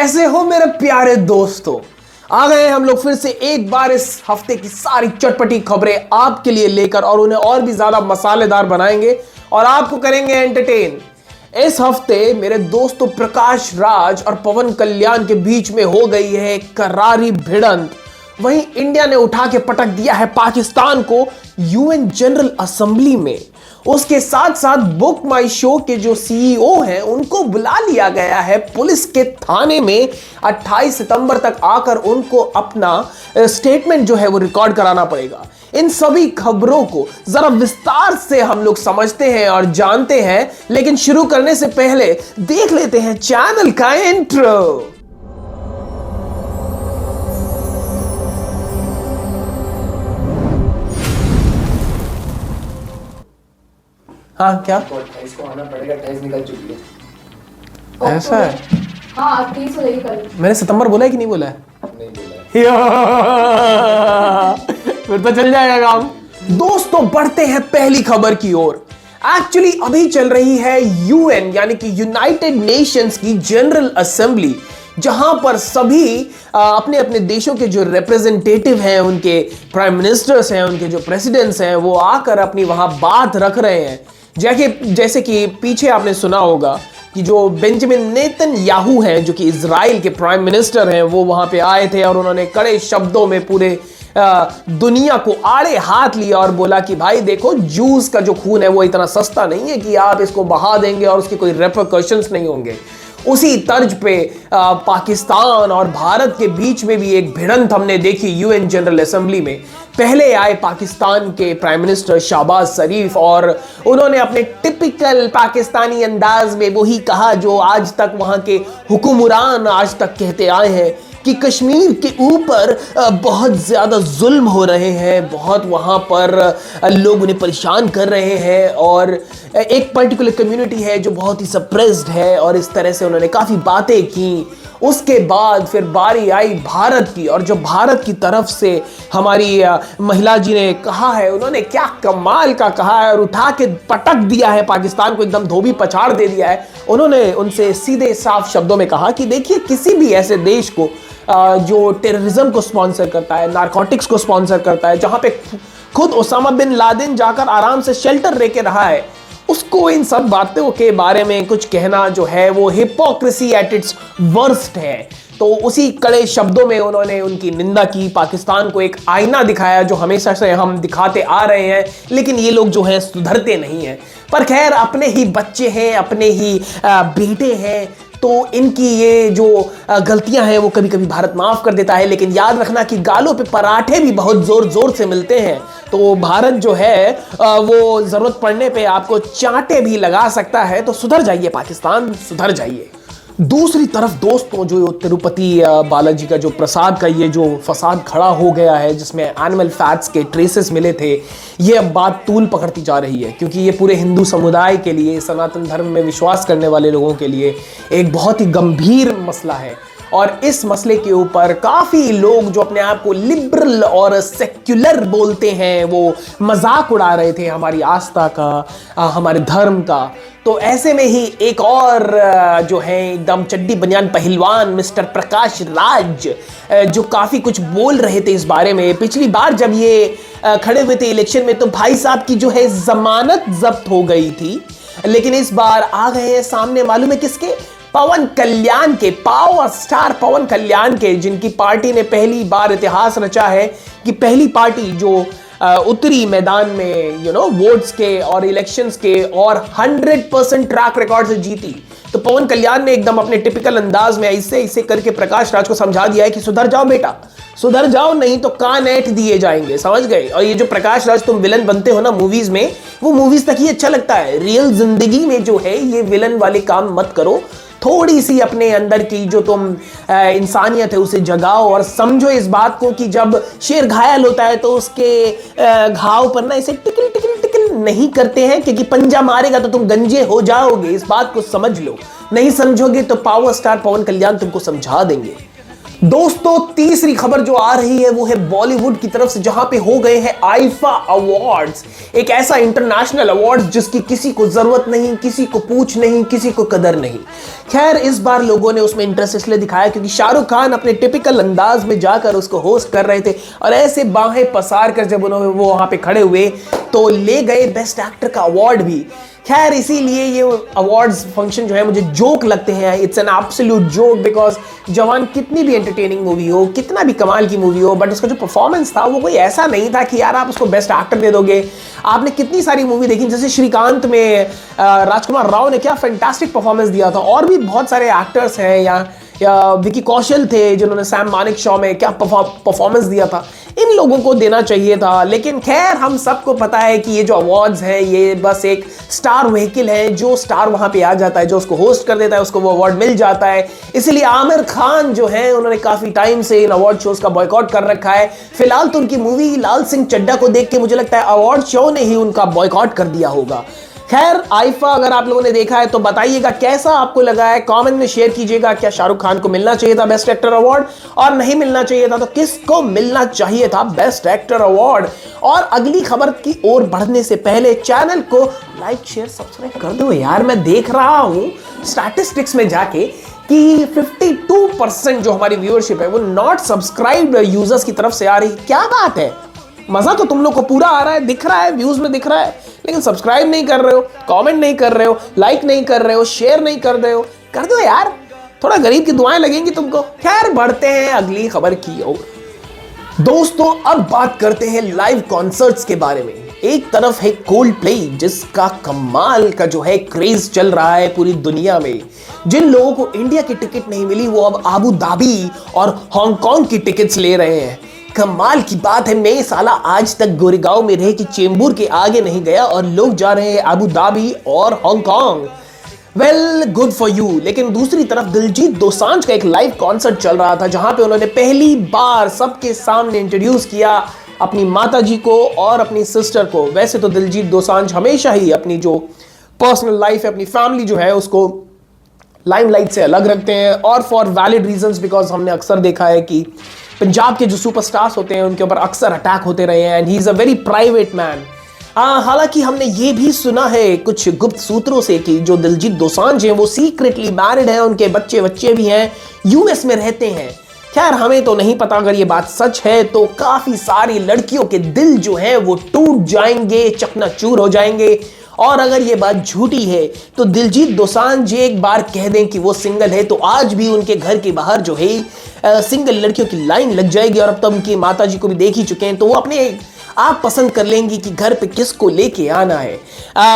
कैसे हो मेरे प्यारे दोस्तों। आ गए हम लोग फिर से एक बार इस हफ्ते की सारी चटपटी खबरें आपके लिए लेकर और उन्हें और भी ज्यादा मसालेदार बनाएंगे और आपको करेंगे एंटरटेन। इस हफ्ते मेरे दोस्तों प्रकाश राज और पवन कल्याण के बीच में हो गई है करारी भिड़ंत। वहीं इंडिया ने उठा के पटक दिया है पाकिस्तान को यूएन जनरल असेंबली में। उसके साथ साथ बुक माई शो के जो सीईओ हैं उनको बुला लिया गया है पुलिस के थाने में 28 सितंबर तक आकर उनको अपना स्टेटमेंट जो है वो रिकॉर्ड कराना पड़ेगा। इन सभी खबरों को जरा विस्तार से हम लोग समझते हैं और जानते हैं, लेकिन शुरू करने से पहले देख लेते हैं चैनल का इंट्रो। हाँ क्या 28 को आना पड़ेगा, 28 निकल चुकी है। ऐसा है? हाँ 28 हो गई कल। मैंने सितंबर बोला है कि नहीं बोला है? नहीं बोला है। फिर तो चल जाएगा काम। दोस्तों बढ़ते हैं पहली खबर की ओर। एक्चुअली अभी चल रही है यूएन यानी कि यूनाइटेड नेशंस की जनरल असेंबली, जहां पर सभी अपने अपने देशों के जो रिप्रेजेंटेटिव हैं, उनके प्राइम मिनिस्टर्स हैं, उनके जो प्रेसिडेंट्स हैं, वो आकर अपनी वहां बात रख रहे हैं। जैसे कि पीछे आपने सुना होगा कि जो बेंजामिन नेतन्याहू हैं, जो कि इजराइल के प्राइम मिनिस्टर हैं, वो वहां पे आए थे और उन्होंने कड़े शब्दों में पूरे दुनिया को आड़े हाथ लिया और बोला कि भाई देखो, जूस का जो खून है वो इतना सस्ता नहीं है कि आप इसको बहा देंगे और उसके कोई रेपरकशंस नहीं होंगे। उसी तर्ज पे पाकिस्तान और भारत के बीच में भी एक भिड़ंत हमने देखी यूएन जनरल असेंबली में। पहले आए पाकिस्तान के प्राइम मिनिस्टर शहबाज शरीफ और उन्होंने अपने टिपिकल पाकिस्तानी अंदाज में वही कहा जो आज तक वहां के हुक्मरान आज तक कहते आए हैं कि कश्मीर के ऊपर बहुत ज़्यादा जुल्म हो रहे हैं, बहुत वहाँ पर लोग उन्हें परेशान कर रहे हैं और एक पर्टिकुलर कम्युनिटी है जो बहुत ही सप्रेस्ड है, और इस तरह से उन्होंने काफ़ी बातें की। उसके बाद फिर बारी आई भारत की, और जो भारत की तरफ से हमारी महिला जी ने कहा है, उन्होंने क्या कमाल का कहा है और उठा के पटक दिया है पाकिस्तान को, एकदम धोबी पछाड़ दे दिया है। उन्होंने उनसे सीधे साफ शब्दों में कहा कि देखिए, किसी भी ऐसे देश को जो टेररिज्म को स्पॉन्सर करता है, नारकोटिक्स को स्पॉन्सर करता है, जहां पे खुद ओसामा बिन लादेन जाकर आराम से शेल्टर लेके रहा है, उसको इन सब बातों के बारे में कुछ कहना जो है वो हिपोक्रेसी एट इट्स वर्स्ट है। तो उसी कड़े शब्दों में उन्होंने उनकी निंदा की, पाकिस्तान को एक आईना दिखाया जो हमेशा से हम दिखाते आ रहे हैं, लेकिन ये लोग जो हैं सुधरते नहीं हैं। पर खैर, अपने ही बच्चे हैं, अपने ही बेटे हैं, तो इनकी ये जो गलतियां हैं वो कभी कभी भारत माफ कर देता है। लेकिन याद रखना कि गालों पे पराठे भी बहुत जोर जोर से मिलते हैं, तो भारत जो है वो जरूरत पड़ने पे आपको चांटे भी लगा सकता है। तो सुधर जाइए पाकिस्तान, सुधर जाइए। दूसरी तरफ दोस्तों, जो तिरुपति बालाजी का जो प्रसाद का ये जो फसाद खड़ा हो गया है, जिसमें एनिमल फैट्स के ट्रेसेस मिले थे, ये अब बात तूल पकड़ती जा रही है, क्योंकि ये पूरे हिंदू समुदाय के लिए, सनातन धर्म में विश्वास करने वाले लोगों के लिए एक बहुत ही गंभीर मसला है। और इस मसले के ऊपर काफ़ी लोग जो अपने आप को लिबरल और सेक्युलर बोलते हैं, वो मजाक उड़ा रहे थे हमारी आस्था का, हमारे धर्म का। तो ऐसे में ही एक और जो है एकदम चड्डी बनियान पहलवान मिस्टर प्रकाश राज, जो काफ़ी कुछ बोल रहे थे इस बारे में। पिछली बार जब ये खड़े हुए थे इलेक्शन में, तो भाई साहब की जो है जमानत जब्त हो गई थी, लेकिन इस बार आ गए हैं सामने, मालूम है किसके? पवन कल्याण के, पावर स्टार पवन कल्याण के, जिनकी पार्टी ने पहली बार इतिहास रचा है कि पहली पार्टी जो उतरी मैदान में वोट्स के और इलेक्शंस के और 100% ट्रैक रिकॉर्ड से जीती। तो पवन कल्याण ने एकदम अपने टिपिकल अंदाज में ऐसे करके प्रकाश राज को समझा दिया है कि सुधर जाओ बेटा, सुधर जाओ, नहीं तो कान ऐंठ दिए जाएंगे, समझ गए। और ये जो प्रकाश राज तुम विलन बनते हो ना मूवीज में, वो मूवीज तक ही अच्छा लगता है। रियल जिंदगी में जो है ये विलन वाले काम मत करो। थोड़ी सी अपने अंदर की जो तुम इंसानियत है उसे जगाओ और समझो इस बात को कि जब शेर घायल होता है तो उसके घाव पर ना इसे टिकल टिकल टिकल नहीं करते हैं, क्योंकि पंजा मारेगा तो तुम गंजे हो जाओगे। इस बात को समझ लो, नहीं समझोगे तो पावर स्टार पवन कल्याण तुमको समझा देंगे। दोस्तों तीसरी खबर जो आ रही है वो है बॉलीवुड की तरफ से, जहां पे हो गए हैं आईफा अवार्ड्स, एक ऐसा इंटरनेशनल अवार्ड जिसकी किसी को जरूरत नहीं, किसी को पूछ नहीं, किसी को कदर नहीं। खैर इस बार लोगों ने उसमें इंटरेस्ट इसलिए दिखाया क्योंकि शाहरुख खान अपने टिपिकल अंदाज में जाकर उसको होस्ट कर रहे थे और ऐसे बाहें पसार कर जब उन्होंने वो वहां पे खड़े हुए तो ले गए बेस्ट एक्टर का अवार्ड भी। खैर इसीलिए ये अवार्ड्स फंक्शन जो है मुझे जोक लगते हैं, it's an absolute joke because जवान कितनी भी एंटरटेनिंग मूवी हो, कितना भी कमाल की मूवी हो, बट उसका जो परफॉर्मेंस था वो कोई ऐसा नहीं था कि यार आप उसको बेस्ट एक्टर दे दोगे। आपने कितनी सारी मूवी देखी, जैसे श्रीकांत में राजकुमार राव ने क्या फैंटास्टिक परफॉर्मेंस दिया था, और भी बहुत सारे एक्टर्स हैं, या विकी कौशल थे जिन्होंने सैम मानिक शॉ में क्या परफॉर्मेंस दिया था, इन लोगों को देना चाहिए था। लेकिन खैर हम सबको पता है कि ये जो अवार्ड्स है ये बस एक स्टार व्हीकल है, जो स्टार वहां पे आ जाता है, जो उसको होस्ट कर देता है, उसको वो अवार्ड मिल जाता है। इसलिए आमिर खान जो है उन्होंने काफी टाइम से इन अवार्ड शोज का बॉयकॉट कर रखा है। फिलहाल तो उनकी मूवी लाल सिंह चड्ढा को देख के मुझे लगता है अवार्ड शो ने ही उनका बॉयकॉट कर दिया होगा। खैर आईफा अगर आप लोगों ने देखा है तो बताइएगा कैसा आपको लगा है, कमेंट में शेयर कीजिएगा। क्या शाहरुख खान को मिलना चाहिए था बेस्ट एक्टर अवार्ड, और नहीं मिलना चाहिए था तो किसको मिलना चाहिए था बेस्ट एक्टर अवार्ड। और अगली खबर की ओर बढ़ने से पहले चैनल को लाइक शेयर सब्सक्राइब कर दो यार। मैं देख रहा हूं स्टैटिस्टिक्स में जाके कि 52% जो हमारी व्यूअरशिप है वो नॉट सब्सक्राइब्ड यूजर्स की तरफ से आ रही। क्या बात है, मजा तो तुम लोग को पूरा आ रहा है, दिख रहा है, व्यूज में दिख रहा है, लेकिन सब्सक्राइब नहीं कर रहे हो, कमेंट नहीं कर रहे हो, लाइक नहीं कर रहे हो, शेयर नहीं कर रहे हो। कर दो यार, थोड़ा गरीब की दुआएं लगेंगी तुमको। खैर बढ़ते हैं अगली खबर की ओर। दोस्तों अब बात करते हैं लाइव कॉन्सर्ट्स के बारे में। एक तरफ है कोल्ड प्ले जिसका कमाल का जो है क्रेज चल रहा है पूरी दुनिया में। जिन लोगों को इंडिया की टिकट नहीं मिली वो अब आबू धाबी और हांगकांग की टिकट्स ले रहे हैं। कमाल की बात है, मैं साला आज तक गोरेगांव में रह के चेंबूर के आगे नहीं गया और लोग जा रहे हैं अबू धाबी और Hong Kong. Well good for you. लेकिन दूसरी तरफ दिलजीत दोसांझ का एक लाइव कॉन्सर्ट चल रहा था जहां पे उन्होंने पहली बार सबके सामने इंट्रोड्यूस किया अपनी माताजी को और अपनी सिस्टर को। वैसे तो दिलजीत दोसांझ हमेशा ही अपनी जो पर्सनल लाइफ है, अपनी फैमिली जो है उसको लाइमलाइट से अलग रखते हैं, और फॉर वैलिड रीजंस, बिकॉज हमने अक्सर देखा है कि पंजाब के जो सुपरस्टार्स होते हैं उनके ऊपर अक्सर अटैक होते रहे हैं, and he is a very private man. हालांकि हमने ये भी सुना है कुछ गुप्त सूत्रों से कि जो दिलजीत दोसांझ हैं वो सीक्रेटली मैरिड हैं, उनके बच्चे भी हैं, यूएस में रहते हैं। खैर हमें तो नहीं पता, अगर ये बात सच है तो काफी सारी लड़कियों के दिल जो है वो टूट जाएंगे, चकनाचूर हो जाएंगे। और अगर ये बात झूठी है तो दिलजीत दोसांझ एक बार कह दें कि वो सिंगल है तो आज भी उनके घर के बाहर जो है सिंगल लड़कियों की लाइन लग जाएगी। और अब तो उनकी माताजी को भी देख ही चुके हैं तो वो अपने आप पसंद कर लेंगी कि घर पे किसको लेके आना है।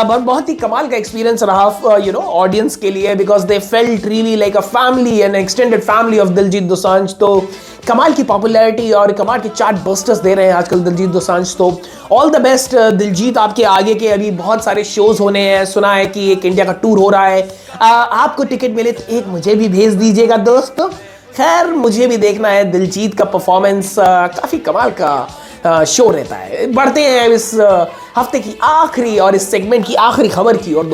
बहुत ही कमाल का एक्सपीरियंस रहा यू नो ऑडियंस के लिए, because they felt really like a family, N extended family of Diljit Dosanjh. तो कमाल की पॉपुलैरिटी और कमाल के चार्ट बस्टर्स दे रहे हैं आजकल दिलजीत दोसांझ। तो ऑल द बेस्ट दिलजीत, आपके आगे के अभी बहुत सारे शोज होने हैं। सुना है कि एक इंडिया का टूर हो रहा है, आपको टिकट मिले तो एक मुझे भी भेज दीजिएगा दोस्तों। खैर मुझे भी देखना है दिलजीत का परफॉर्मेंस, काफी कमाल का शो रहता है। बढ़ते हैं इस हफ्ते की आखिरी और इस सेगमेंट की आखिरी खबर की ओर।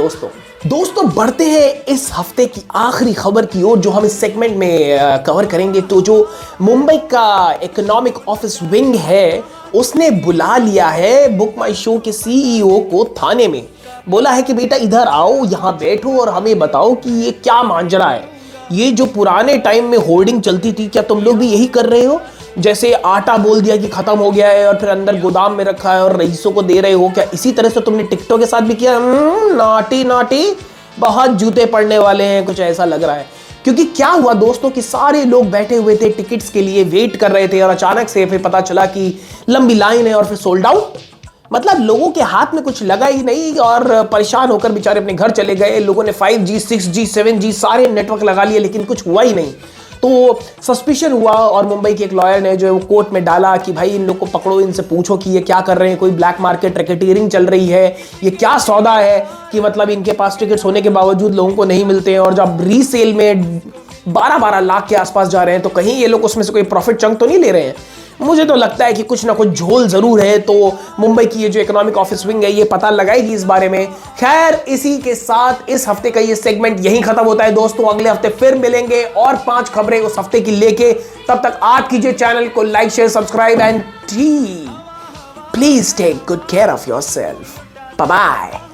दोस्तों बढ़ते हैं इस हफ्ते की आखिरी खबर की ओर जो हम इस सेगमेंट में कवर करेंगे। तो जो मुंबई का इकोनॉमिक ऑफिस विंग है उसने बुला लिया है बुक माई शो के सीईओ को थाने में। बोला है कि बेटा इधर आओ, यहाँ बैठो और हमें बताओ कि ये क्या मांजरा है। ये जो पुराने टाइम में होर्डिंग चलती थी, क्या तुम लोग भी यही कर रहे हो? जैसे आटा बोल दिया कि खत्म हो गया है और फिर अंदर गोदाम में रखा है और रईसों को दे रहे हो, क्या इसी तरह से तुमने टिकटों के साथ भी किया? नाटी बहुत जूते पड़ने वाले हैं, कुछ ऐसा लग रहा है। क्योंकि क्या हुआ दोस्तों कि सारे लोग बैठे हुए थे, टिकट्स के लिए वेट कर रहे थे, और अचानक से फिर पता चला कि लंबी लाइन है और फिर सोल्ड आउट। मतलब लोगों के हाथ में कुछ लगा ही नहीं और परेशान होकर बेचारे अपने घर चले गए। लोगों ने 5G 6G 7G सारे नेटवर्क लगा लिए लेकिन कुछ हुआ ही नहीं। तो सस्पिशन हुआ और मुंबई के एक लॉयर ने जो है वो कोर्ट में डाला कि भाई इन लोग को पकड़ो, इनसे पूछो कि ये क्या कर रहे हैं, कोई ब्लैक मार्केट रैकेटियरिंग चल रही है, ये क्या सौदा है कि मतलब इनके पास टिकट्स होने के बावजूद लोगों को नहीं मिलते हैं, और जब रीसेल में 12-12 लाख के आसपास जा रहे हैं तो कहीं ये लोग उसमें से कोई प्रॉफिट चंक तो नहीं ले रहे हैं। मुझे तो लगता है कि कुछ ना कुछ झोल जरूर है, तो मुंबई की ये जो इकोनॉमिक ऑफिस विंग है ये पता लगाएगी इस बारे में। खैर, इसी के साथ इस हफ्ते का ये सेगमेंट यहीं खत्म होता है दोस्तों। अगले हफ्ते फिर मिलेंगे और 5 खबरें उस हफ्ते की लेके। तब तक आप कीजिए चैनल को like, share, subscribe and please take good care of yourself. Bye bye.